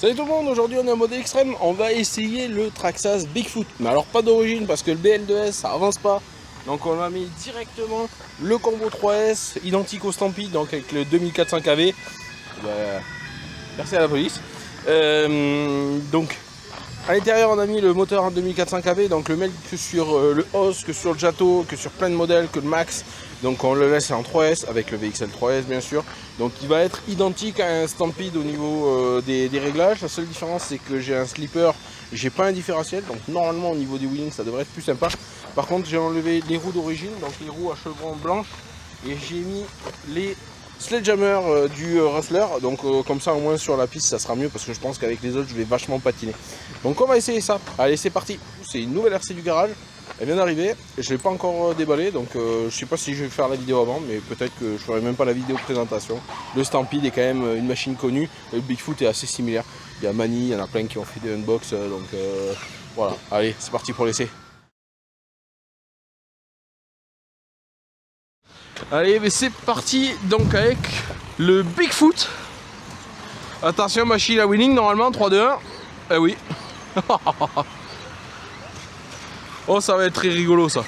Salut tout le monde, aujourd'hui on est en mode extrême, on va essayer le Traxxas Bigfoot. Mais alors pas d'origine parce que le BL2S ça avance pas. Donc on a mis directement le combo 3S, identique au Stampede, donc avec le 2400 kV. Merci à la police. Donc à l'intérieur on a mis le moteur en 2400 kV, donc le même que sur le OS, que sur le Jato, que sur plein de modèles, que le Max. Donc on le laisse en 3S avec le VXL 3S bien sûr. Donc il va être identique à un Stampede au niveau des réglages. La seule différence c'est que j'ai un slipper, j'ai pas un différentiel. Donc normalement au niveau des wheelings ça devrait être plus sympa. Par contre j'ai enlevé les roues d'origine, donc les roues à chevrons blanches. Et j'ai mis les Sledgehammer du Rustler. Donc comme ça au moins sur la piste ça sera mieux. Parce que je pense qu'avec les autres je vais vachement patiner. Donc on va essayer ça. Allez c'est parti. C'est une nouvelle RC du garage. Elle vient d'arriver, je ne l'ai pas encore déballé, donc je sais pas si je vais faire la vidéo avant, mais peut-être que je ferai même pas la vidéo présentation. Le Stampede est quand même une machine connue, le Bigfoot est assez similaire. Il y a Mani, il y en a plein qui ont fait des unbox, donc voilà. Allez, c'est parti pour l'essai. Allez, mais c'est parti donc avec le Bigfoot. Attention, machine à wheeling, normalement 3, 2, 1. Eh oui. Oh, ça va être très rigolo ça.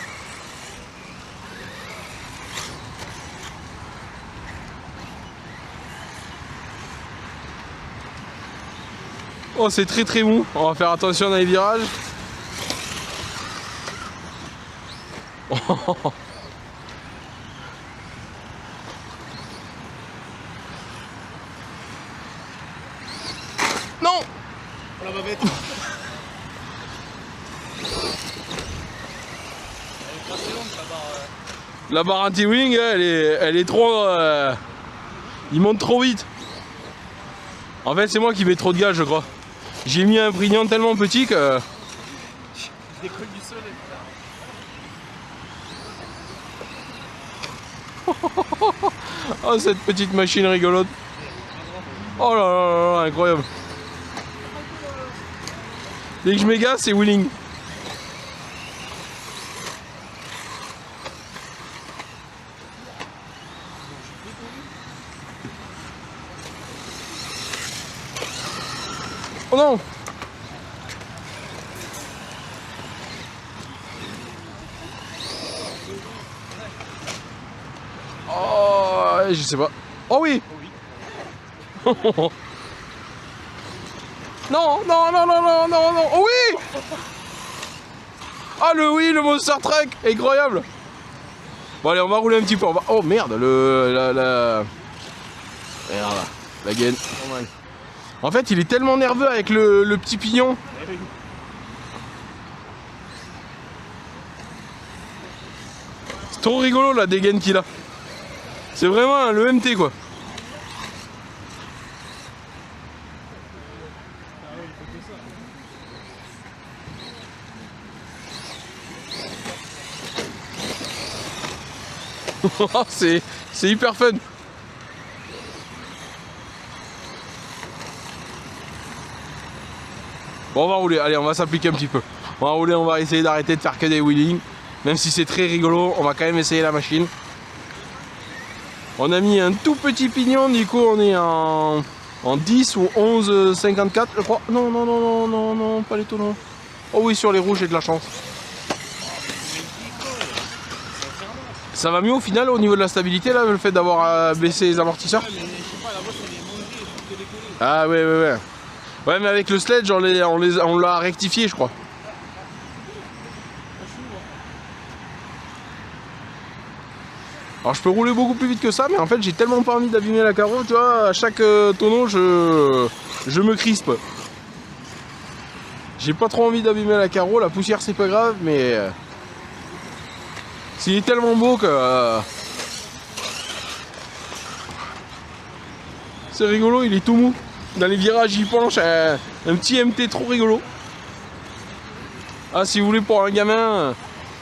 Oh, c'est très très mou. On va faire attention dans les virages. Non. La bavette. La barre anti-wing, elle est trop... il monte trop vite. En fait, c'est moi qui mets trop de gaz, je crois. J'ai mis un brignon tellement petit que... Je décolle du sol. Oh, cette petite machine rigolote. Oh là là là, incroyable. Dès que je m'égare, c'est wheeling. Oh non! Oh, je sais pas. Oh oui! Non, non, non, non, non, non, non! Oh oui! Ah le oui, le Monster Truck! Incroyable! Bon allez, on va rouler un petit peu. Oh merde, Merde, la gaine. En fait, il est tellement nerveux avec le petit pignon. C'est trop rigolo la dégaine qu'il a. C'est vraiment le MT quoi. C'est hyper fun. Bon, on va rouler, allez, on va s'appliquer un petit peu. On va rouler, on va essayer d'arrêter de faire que des wheelings. Même si c'est très rigolo, on va quand même essayer la machine. On a mis un tout petit pignon, du coup on est en 10 ou 11 54 je crois. Non, non, non, non, non, non, pas les tonneaux. Oh oui, sur les rouges j'ai de la chance. Ça va mieux au final au niveau de la stabilité là, le fait d'avoir baissé les amortisseurs. Ah ouais, ouais, ouais. Ouais, mais avec le sledge, on l'a rectifié, je crois. Alors je peux rouler beaucoup plus vite que ça, mais en fait j'ai tellement pas envie d'abîmer la carreau, tu vois, à chaque tonneau je me crispe. J'ai pas trop envie d'abîmer la carreau, la poussière c'est pas grave, mais s'il est tellement beau que... c'est rigolo, il est tout mou. Dans les virages il penche, un petit MT trop rigolo. Ah, si vous voulez pour un gamin,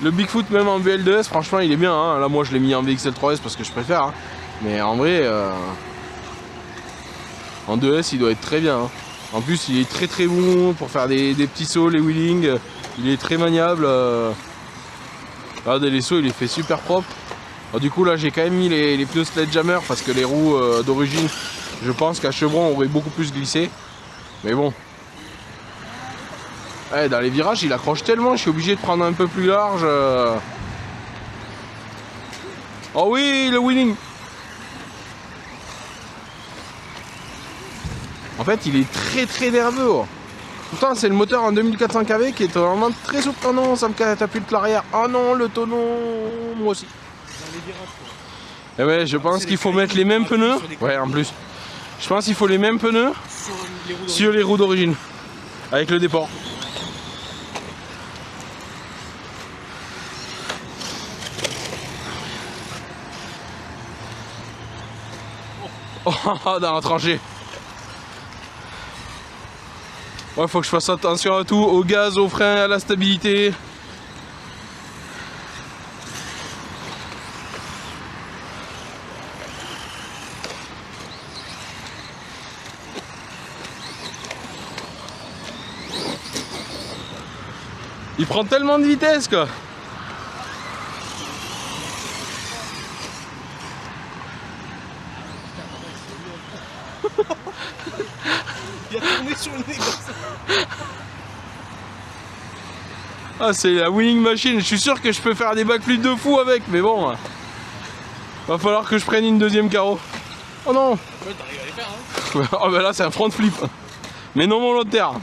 le Bigfoot même en BL2S, franchement il est bien. Hein. Là moi je l'ai mis en VXL 3S parce que je préfère. Hein. Mais en vrai, en 2S il doit être très bien. Hein. En plus il est très très bon pour faire des petits sauts, les wheelings. Il est très maniable. Regardez les sauts, il est fait super propre. Alors, du coup là j'ai quand même mis les pneus Sledgehammer parce que les roues d'origine, je pense qu'à chevron on aurait beaucoup plus glissé. Mais bon. Ouais, dans les virages, il accroche tellement, je suis obligé de prendre un peu plus large. Oh oui, le winning. En fait, il est très nerveux. Oh. Pourtant, c'est le moteur en 2400 kV qui est vraiment très souple. Oh non, ça me catapulte l'arrière. Oh non, le tonneau, moi aussi. Et ouais, je pense qu'il faut mettre les mêmes pneus. Ouais, en plus. Je pense qu'il faut les mêmes pneus sur les roues d'origine. Avec le déport. Oh, dans la tranchée. Ouais, faut que je fasse attention à tout, au gaz, au frein, à la stabilité. Il prend tellement de vitesse quoi. Il a tourné sur le nez comme ça. Ah, c'est la winning machine. Je suis sûr que je peux faire des backflips de fou avec, mais bon. Va falloir que je prenne une deuxième carreau. Oh non. Ouais, t'arrives à les faire, hein. Oh bah là c'est un front flip. Mais non volontaire.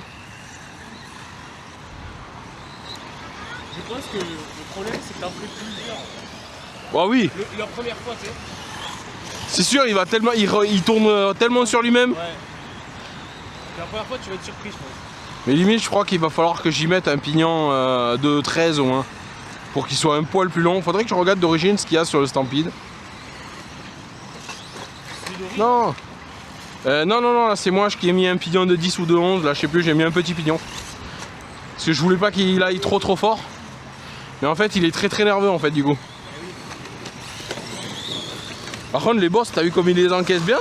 Je pense que le problème c'est que t'en fais plusieurs. Bah oui. La première fois, tu sais. C'est sûr, il va tellement, il tourne tellement sur lui-même. Ouais. La première fois, tu vas être surpris, je pense. Mais limite, je crois qu'il va falloir que j'y mette un pignon de 13 au moins. Pour qu'il soit un poil plus long. Faudrait que je regarde d'origine ce qu'il y a sur le Stampede. Non. Non, là c'est moi qui ai mis un pignon de 10 ou de 11. Là, je sais plus, j'ai mis un petit pignon. Parce que je voulais pas qu'il aille trop fort. Mais en fait, il est très nerveux en fait, du coup. Par contre, les bosses, t'as vu comme il les encaisse bien?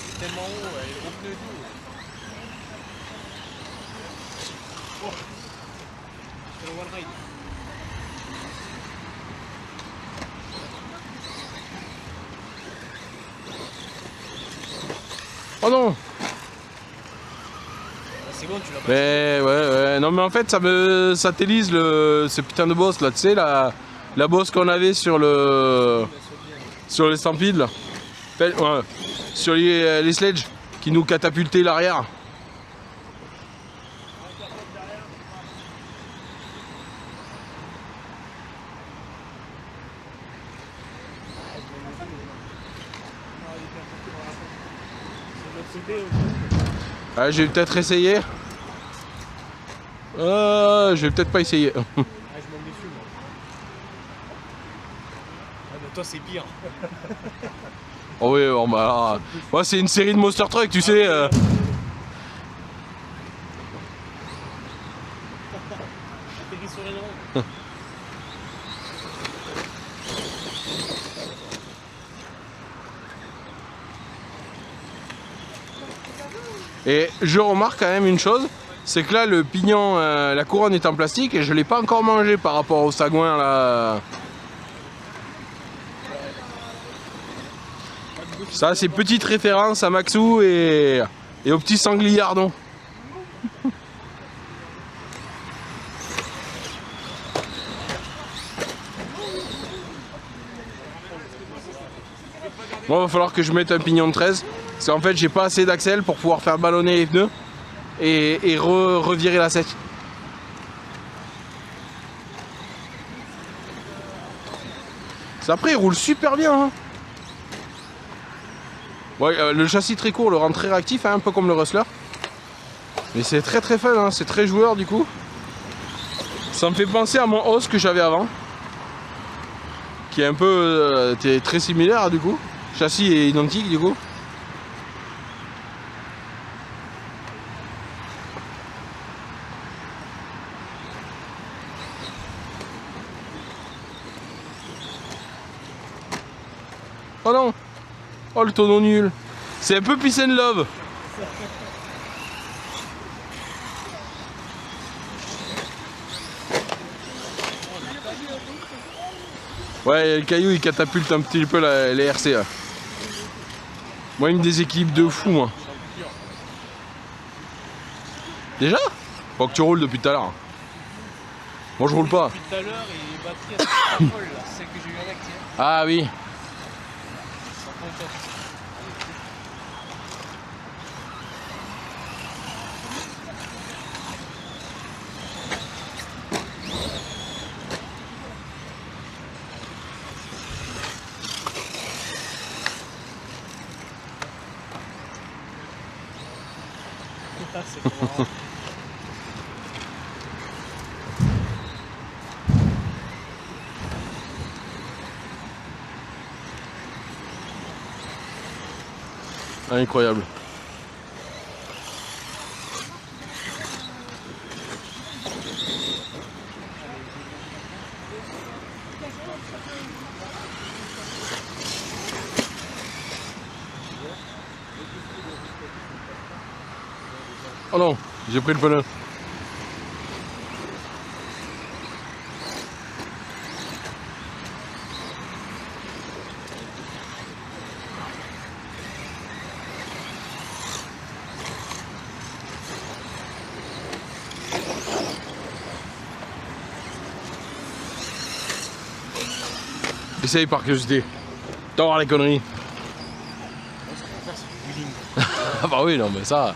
C'est tellement haut, ouais, les gros pneus et tout. Oh. C'est le one ride. Oh non. C'est bon, tu l'as pas. Mais ouais, non mais en fait ça me satellise ce putain de boss là, tu sais la bosse qu'on avait sur le Stampede là. Ouais, sur les sledges qui nous catapultaient l'arrière. Ah, je vais peut-être essayer. Je vais peut-être pas essayer. Ah, je m'en déçu, moi. Ah, bah toi, c'est pire. Oh oui, bon, bah, ouais, c'est une série de Monster Truck, tu sais. Atterri sur les rangs. Et je remarque quand même une chose, c'est que là le pignon, la couronne est en plastique et je l'ai pas encore mangé par rapport au sagouin là. Ça c'est petite référence à Maxou et au petit sangliardon. Bon, va falloir que je mette un pignon de 13. Parce qu'en fait, j'ai pas assez d'axel pour pouvoir faire ballonner les pneus et revirer la sèche. Après, il roule super bien. Hein. Ouais, le châssis très court le rend très réactif, hein, un peu comme le Rustler. Mais c'est très fun, hein, c'est très joueur du coup. Ça me fait penser à mon Os que j'avais avant. Qui est un peu très similaire du coup. Le châssis est identique du coup. Oh non! Oh le tonneau nul! C'est un peu Peace and Love! Ouais, le caillou il catapulte un petit peu les RC là. Moi il me déséquilibre de fou moi. Déjà? Faut que tu roules depuis tout à l'heure. Moi je roule pas. Depuis tout à l'heure et les batteries elles sont pas folles là. C'est celle que j'ai eu avec, tiens. Ah oui. Elles sont contentes. C'est marrant. Incroyable. Oh non, j'ai pris le pneu. Essaye par curiosité. T'as voir les conneries. Ah bah oui, non mais ça...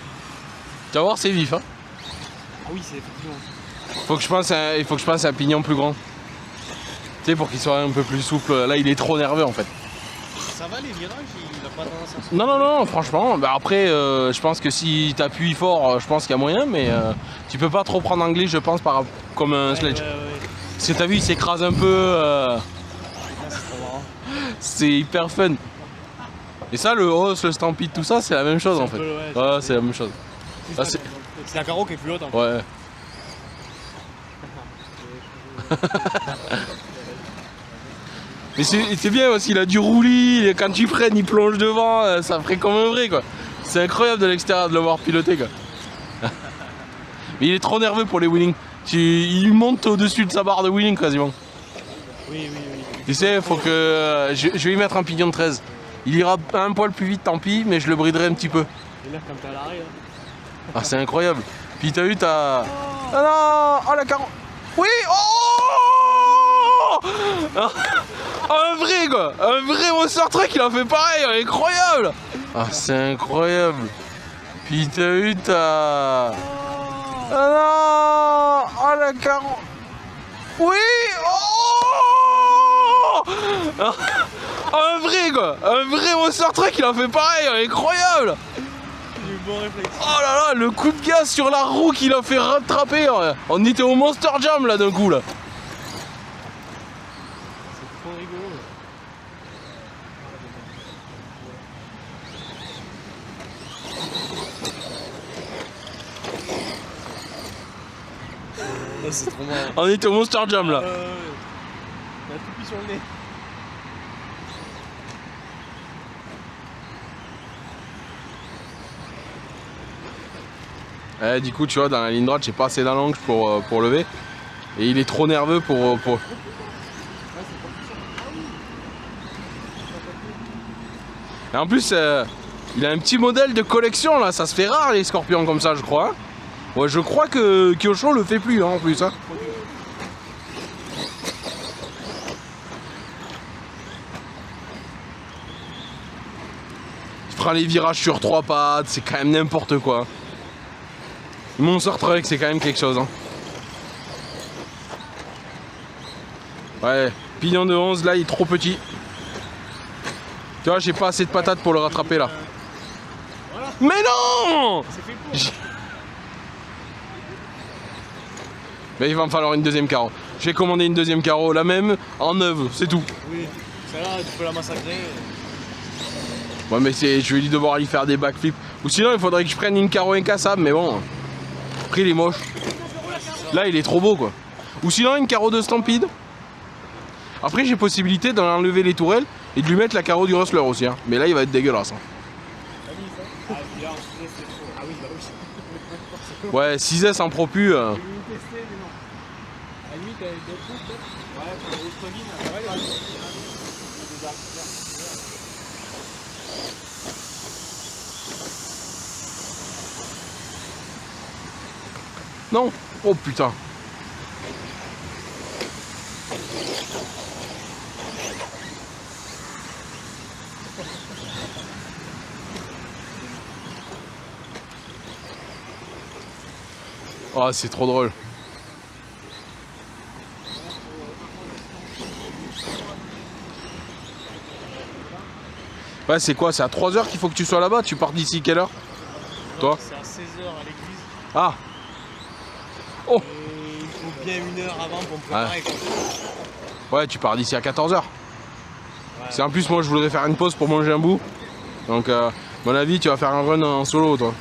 Tu vas voir, c'est vif, hein. Ah oui, c'est effectivement. Il faut que je pense à un pignon plus grand. Tu sais, pour qu'il soit un peu plus souple. Là, il est trop nerveux en fait. Ça va les virages, il a pas tendance à se... Non, non, non, franchement. Bah après, je pense que si t'appuies fort, je pense qu'il y a moyen, mais tu peux pas trop prendre anglais, je pense, comme un sledge. Parce que t'as vu, il s'écrase un peu. C'est trop marrant. C'est hyper fun. Et ça, le Hoss, le Stampede, tout ça, c'est la même chose en fait. Ouais, c'est la même chose. Ah, C'est la carreau qui est plus haute en fait. Ouais. Mais c'est bien aussi, il a du roulis, quand tu freines, il plonge devant, ça ferait comme un vrai quoi. C'est incroyable de l'extérieur de le voir piloter quoi. Mais il est trop nerveux pour les wheelings. Il monte au-dessus de sa barre de wheeling quasiment. Oui, oui, oui. Tu sais, faut que. Je vais y mettre un pignon de 13. Il ira un poil plus vite, tant pis, mais je le briderai un petit peu. Et là, comme t'es à l'arrêt, Ah, c'est incroyable. Puis t'as vu, t'as. Ah non! Oh la caron! Oui! Oh! Un vrai quoi! Un vrai Monster Truck, il a fait pareil! Incroyable! Ah, c'est incroyable! Puis t'as vu, t'as. Ah non! Oh la caron! Oui! Oh! Un vrai quoi! Un vrai Monster Truck, il a fait pareil! Incroyable! j'ai eu bon réflexe. Oh là là, le coup de gaz sur la roue qu'il a fait rattraper. On était au Monster Jam là d'un coup là. C'est trop rigolo. C'est trop marrant. On était au Monster Jam là. On a tout pris sur le nez. Du coup, tu vois, dans la ligne droite, j'ai pas assez d'allonge pour lever. Et il est trop nerveux pour... Et en plus, il a un petit modèle de collection là. Ça se fait rare les scorpions comme ça, je crois. Ouais, je crois que Kyosho le fait plus hein, en plus. Hein. Il prend les virages sur 3 pattes, c'est quand même n'importe quoi. Monster Truck, c'est quand même quelque chose. Hein. Ouais, pignon de 11, là, il est trop petit. Tu vois, j'ai pas assez de patates pour le rattraper là. Voilà. Mais non! C'est fait pour. Mais il va me falloir une deuxième carreau. Je vais commander une deuxième carreau, la même, en neuve, c'est tout. Oui, celle-là, tu peux la massacrer. Ouais, mais je vais devoir y faire des backflips. Ou sinon, il faudrait que je prenne une carreau incassable, mais bon. Après, il est moche. Là, il est trop beau, quoi. Ou sinon, une carreau de Stampede. Après, j'ai possibilité d'enlever les tourelles et de lui mettre la carreau du Rustler aussi. Hein. Mais là, il va être dégueulasse. Hein. Ouais, 6S en propu. Non? Oh putain. Oh, c'est trop drôle. Ouais, c'est quoi? C'est à 3 h qu'il faut que tu sois là-bas? Tu pars d'ici quelle heure? Toi? C'est à 16 h à l'église. Ah! Oh! Il faut bien 1 heure avant pour me préparer. Ouais, tu pars d'ici à 14 h. Ouais. C'est en plus, moi je voudrais faire une pause pour manger un bout. Donc, à mon avis, tu vas faire un run en solo, toi.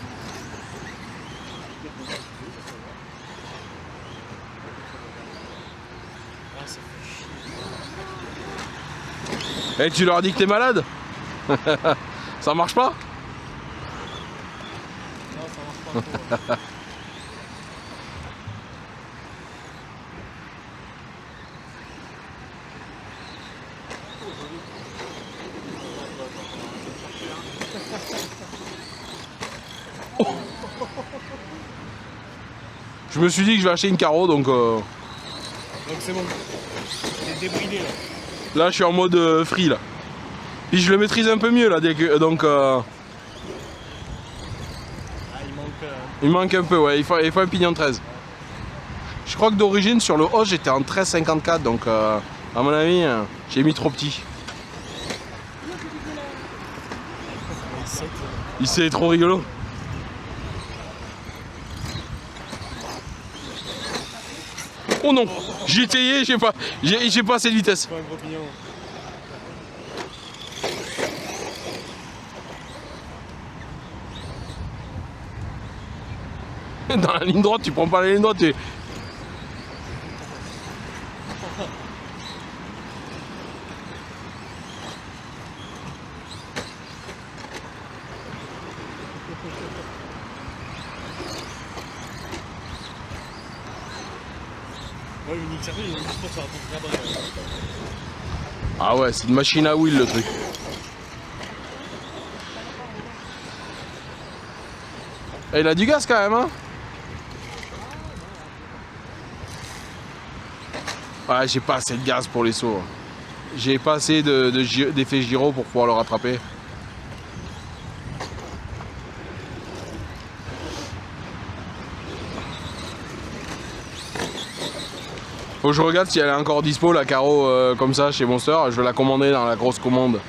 Ah, ça fait chier. Et tu leur dis que t'es malade? Ça marche pas? Non, ça marche pas trop. Je me suis dit que je vais acheter une carreau, donc Donc c'est bon. J'ai débridé là. là je suis en mode free là. Puis je le maîtrise un peu mieux là, donc Ah, il manque un peu, ouais, il faut un pignon 13. Je crois que d'origine sur le haut j'étais en 13,54, donc à mon avis j'ai mis trop petit. Il c'est trop rigolo. Oh non, j'ai essayé, j'ai pas assez de vitesse. pas un gros pignon. Dans la ligne droite, tu prends pas la ligne droite. Ouais, une XR2, il y en a juste pour ça, pour faire bref. Ah ouais, c'est une machine à wheel le truc. Et il a du gaz quand même, hein. Ouais, j'ai pas assez de gaz pour les sauts. J'ai pas assez d'effet gyro pour pouvoir le rattraper. Faut que je regarde si elle est encore dispo la carreau comme ça chez Monster. Je vais la commander dans la grosse commande.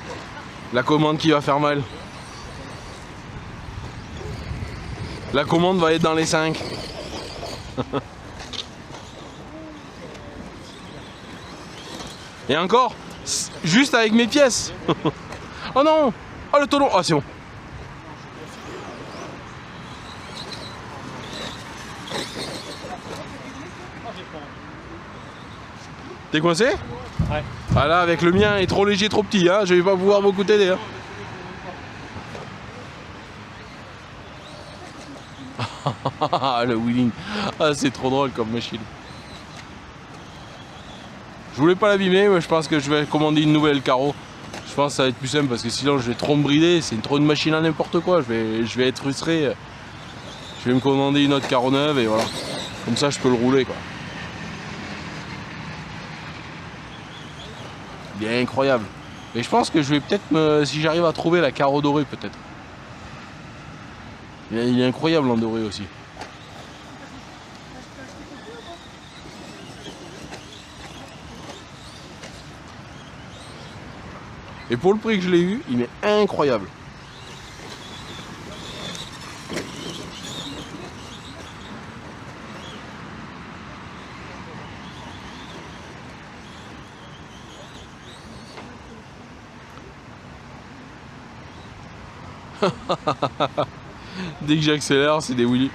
La commande qui va faire mal. La commande va être dans les 5. Et encore, juste avec mes pièces. Oh non. Oh le tonneau. Oh c'est bon. T'es coincé? Ouais. Ah là, avec le mien est trop léger, trop petit, hein, je vais pas pouvoir beaucoup t'aider. Hein. Le wheeling, ah, c'est trop drôle comme machine. Je voulais pas l'abîmer, mais je pense que je vais commander une nouvelle carreau. Je pense que ça va être plus simple parce que sinon je vais trop me brider, c'est trop une machine à n'importe quoi, je vais être frustré. Je vais me commander une autre carreau neuve et voilà. Comme ça je peux le rouler quoi. Il est incroyable. Et je pense que je vais peut-être si j'arrive à trouver la carreau dorée peut-être. Il est incroyable en doré aussi. Et pour le prix que je l'ai eu, il est incroyable. Dès que j'accélère, c'est des wheelies.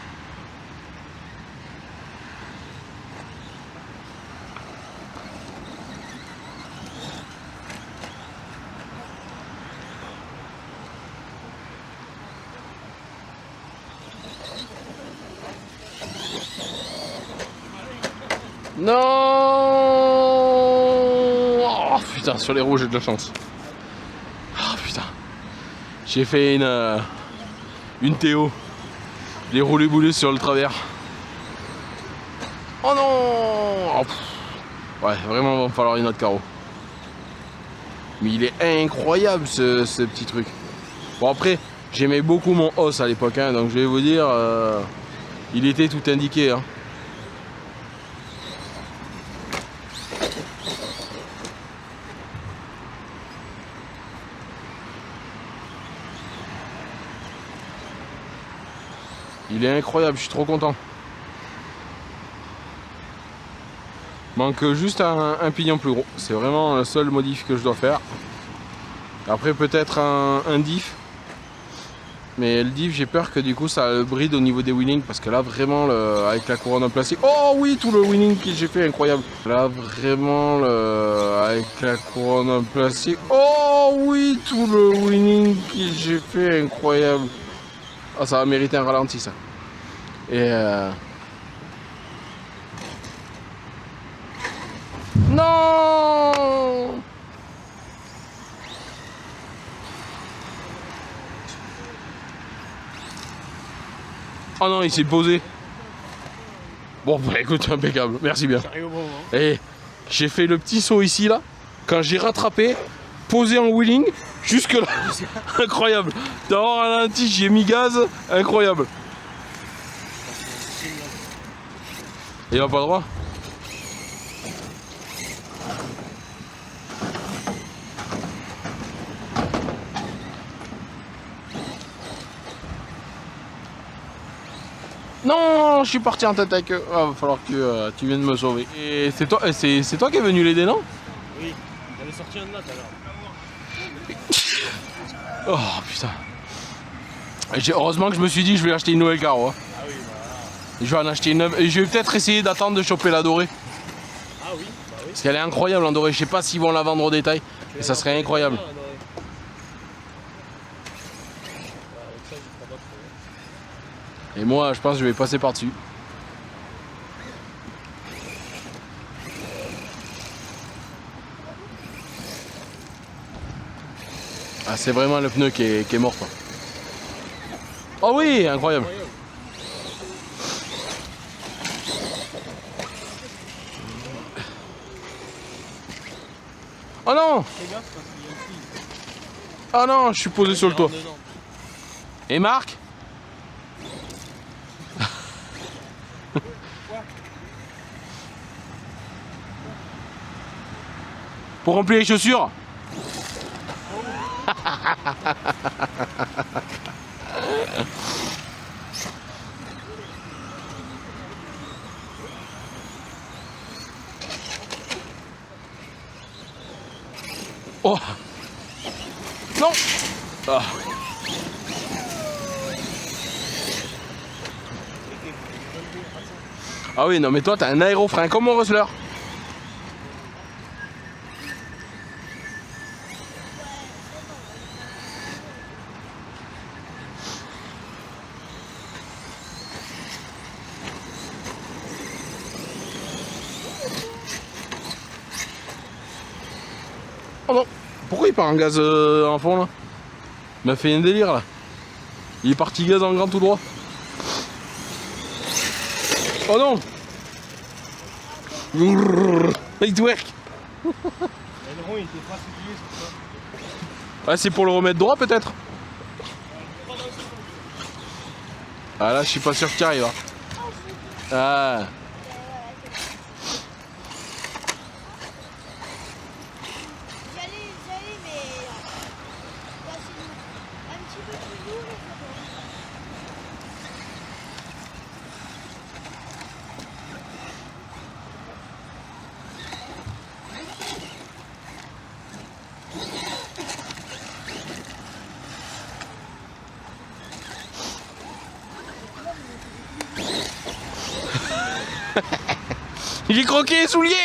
Non. Oh putain, sur les roues j'ai de la chance. Oh putain. J'ai fait une Théo. Les roulés boulés sur le travers. Oh non. Oh, ouais, vraiment, il va me falloir une autre carreau. Mais il est incroyable ce petit truc. Bon après, j'aimais beaucoup mon os à l'époque, hein, donc je vais vous dire, il était tout indiqué. Hein. Il est incroyable, je suis trop content. Manque juste un pignon plus gros. C'est vraiment le seul modif que je dois faire. Après peut-être un diff. Mais le diff, j'ai peur que du coup ça le bride au niveau des wheelings. Parce que là vraiment, avec la couronne en plastique. Oh oui, tout le wheeling que j'ai fait, incroyable. Là vraiment, avec la couronne en plastique. Oh oui, tout le wheeling que j'ai fait, incroyable. Ah, ça va mériter un ralenti ça. Et non. Oh non, il s'est posé. Bon bah écoute, impeccable, merci bien. Et j'ai fait le petit saut ici là. Quand j'ai rattrapé, posé en wheeling, jusque là. Incroyable. D'avoir un ralenti, j'ai mis gaz, incroyable. Il va pas droit. Non, je suis parti en tête avec eux. Ah, va falloir que tu viennes me sauver. Et c'est toi qui es venu l'aider, non? Oui, il avait sorti un de là tout à l'heure. Oh putain. Heureusement que je me suis dit je vais acheter une nouvelle carreau. Hein. Ah oui, voilà. Je vais en acheter une neuve. Et je vais peut-être essayer d'attendre de choper la dorée. Ah oui, bah oui. Parce qu'elle est incroyable en dorée. Je sais pas s'ils vont la vendre au détail. Et ça serait incroyable. Et moi, je pense que je vais passer par-dessus. Ah, c'est vraiment le pneu qui est mort, quoi. Oh oui, incroyable. Oh non! Oh non, je suis posé sur le toit. Et Marc? Pour remplir les chaussures? Oh non. Ah. Ah oui, non mais toi t'as un aérofrein comme mon Rustler. Oh non. Pourquoi il part en gaz en fond là? Il m'a fait un délire là. Il est parti gaz en grand tout droit. Oh non. Il twerk. Ouais, c'est pour le remettre droit peut-être. Ah là je suis pas sûr qu'il arrive. Hein. Ah. Il est croqué les souliers.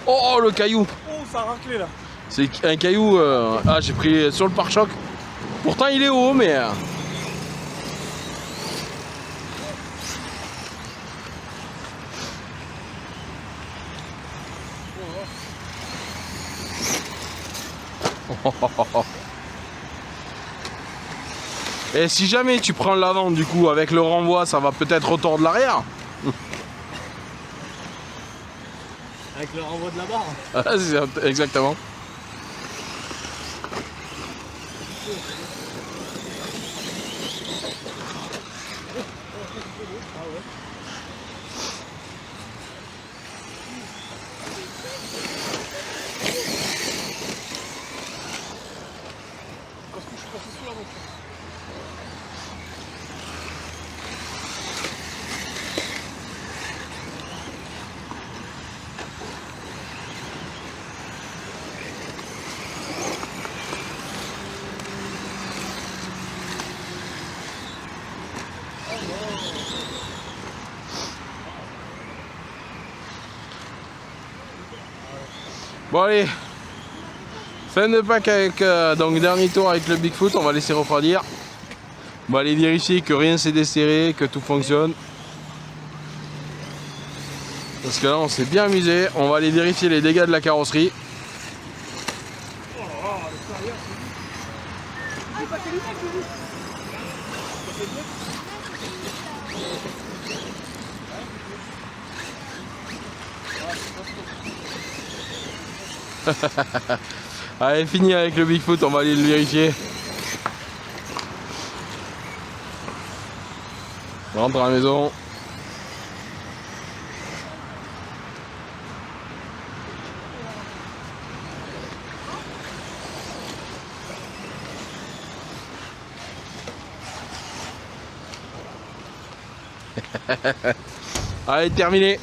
Oh, le caillou! Oh, ça a raclé là. C'est un caillou. Ah, j'ai pris sur le pare-choc. Pourtant, il est haut, mais. Et si jamais tu prends l'avant, du coup, avec le renvoi, ça va peut-être retordre l'arrière. Avec le renvoi de la barre. Exactement. Parce que je suis passé sous la voiture. Bon allez, fin de pack avec donc dernier tour avec le Bigfoot, on va laisser refroidir. On va aller vérifier que rien s'est desserré, que tout fonctionne. Parce que là on s'est bien amusé, on va aller vérifier les dégâts de la carrosserie. Allez, fini avec le Bigfoot, on va aller le vérifier. On rentre à la maison. Allez, terminé.